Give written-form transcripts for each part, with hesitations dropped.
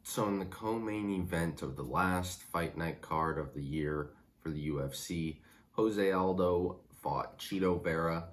So in the co-main event of the last fight night card of the year for the UFC, Jose Aldo fought Chito Vera.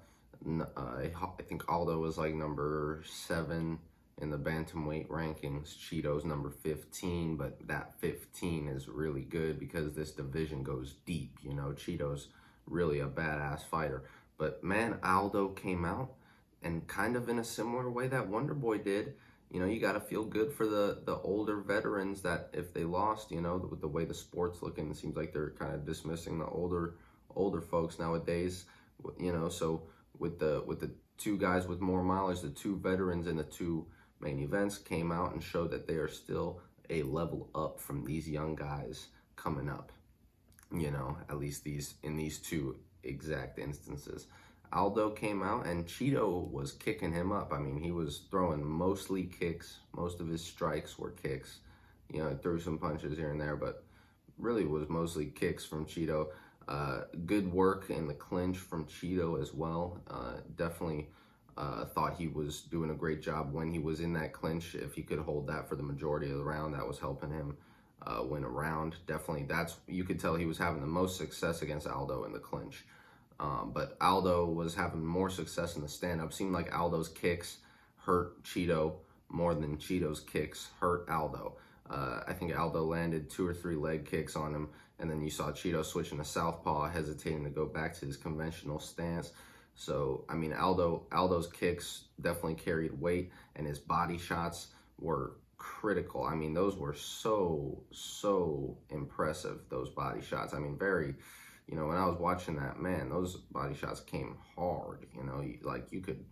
I think Aldo was like number 7 in the bantamweight rankings. Chito's number 15, but that 15 is really good because this division goes deep. You know, Chito's really a badass fighter. But man, Aldo came out and kind of in a similar way that Wonder Boy did. You know, you got to feel good for the older veterans that if they lost, you know, with the way the sport's looking, it seems like they're kind of dismissing the older folks nowadays. You know, so with the two guys with more mileage, the two veterans in the two main events came out and showed that they are still a level up from these young guys coming up. You know, at least in these two exact instances. Aldo came out and Chito was kicking him up. I mean, he was throwing mostly kicks. Most of his strikes were kicks. You know, threw some punches here and there, but really was mostly kicks from Chito. Good work in the clinch from Chito as well. Definitely thought he was doing a great job when he was in that clinch. If he could hold that for the majority of the round, that was helping him win a round. Definitely, you could tell he was having the most success against Aldo in the clinch. But Aldo was having more success in the stand-up. Seemed like Aldo's kicks hurt Chito more than Chito's kicks hurt Aldo. I think Aldo landed 2 or 3 leg kicks on him, and then you saw Chito switching to southpaw, hesitating to go back to his conventional stance. So, I mean, Aldo's kicks definitely carried weight, and his body shots were critical. I mean, those were so impressive, those body shots. I mean, you know, when I was watching that, man, those body shots came hard, you know, like you could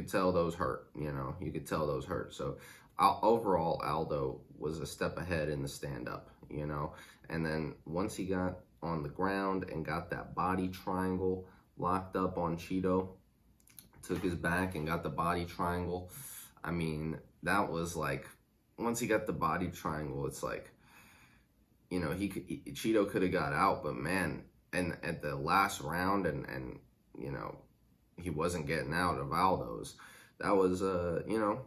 tell those hurt, you know, you could tell those hurt. So overall, Aldo was a step ahead in the stand-up, you know, and then once he got on the ground and got that body triangle locked up on Chito, took his back and got the body triangle, I mean, that was like, once he got the body triangle, it's like, you know, Chito could have got out, but man, and at the last round, and you know, he wasn't getting out of Aldo's. That was, you know,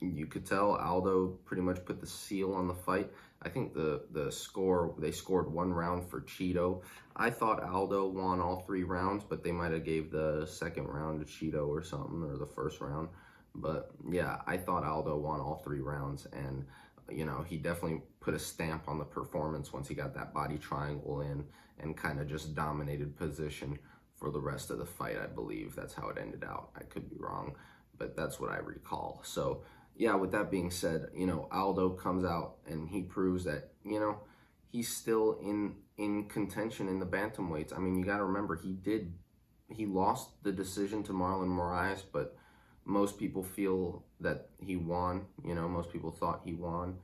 you could tell Aldo pretty much put the seal on the fight. I think the score, they scored 1 round for Chito. I thought Aldo won all 3 rounds, but they might have gave the second round to Chito or something, or the first round. But yeah, I thought Aldo won all 3 rounds, and you know, he definitely put a stamp on the performance once he got that body triangle in and kind of just dominated position for the rest of the fight, I believe. That's how it ended out. I could be wrong, but that's what I recall. So, yeah, with that being said, you know, Aldo comes out and he proves that, you know, he's still in contention in the bantamweights. I mean, you got to remember, he lost the decision to Marlon Moraes, but most people feel that he won. You know, most people thought he won.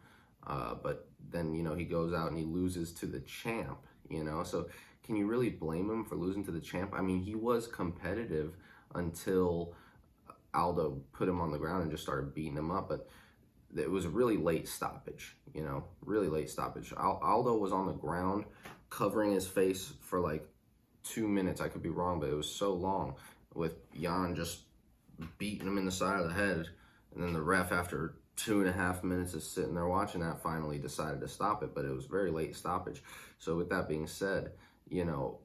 But then, you know, he goes out and he loses to the champ, you know. So can you really blame him for losing to the champ? I mean, he was competitive until Aldo put him on the ground and just started beating him up. But it was a really late stoppage, you know, really late stoppage. Aldo was on the ground covering his face for like 2 minutes. I could be wrong, but it was so long, with Jan just beating him in the side of the head, and then the ref, after 2.5 minutes of sitting there watching that, finally decided to stop it. But it was very late stoppage. So with that being said, you know,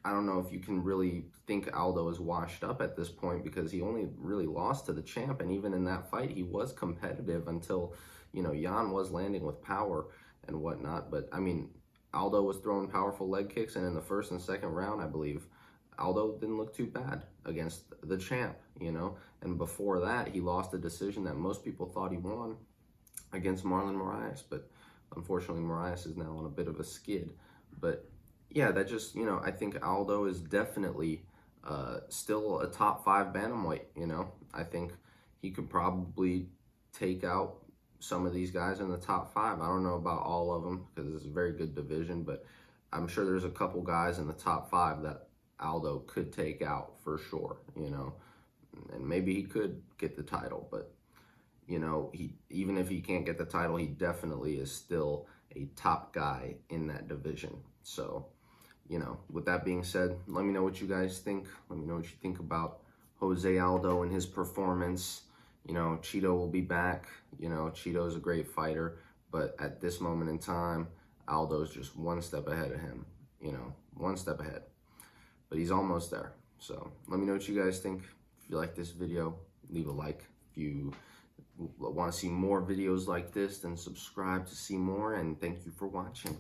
I don't know if you can really think Aldo is washed up at this point, because he only really lost to the champ, and even in that fight he was competitive until, you know, Jan was landing with power and whatnot. But I mean, Aldo was throwing powerful leg kicks, and in the first and second round, I believe, Aldo didn't look too bad against the champ, you know. And before that, he lost a decision that most people thought he won against Marlon Moraes. But unfortunately, Moraes is now on a bit of a skid. But yeah, that just, you know, I think Aldo is definitely still a top 5 bantamweight, you know. I think he could probably take out some of these guys in the top 5. I don't know about all of them, because it's a very good division, but I'm sure there's a couple guys in the top 5 that Aldo could take out for sure, you know, and maybe he could get the title. But, you know, even if he can't get the title, he definitely is still a top guy in that division. So, you know, with that being said, let me know what you guys think. Let me know what you think about Jose Aldo and his performance. You know, Chito will be back. You know, Chito's a great fighter, but at this moment in time, Aldo's just one step ahead of him. You know, one step ahead. But he's almost there. So let me know what you guys think. If you like this video, leave a like. If you want to see more videos like this, then subscribe to see more. And thank you for watching.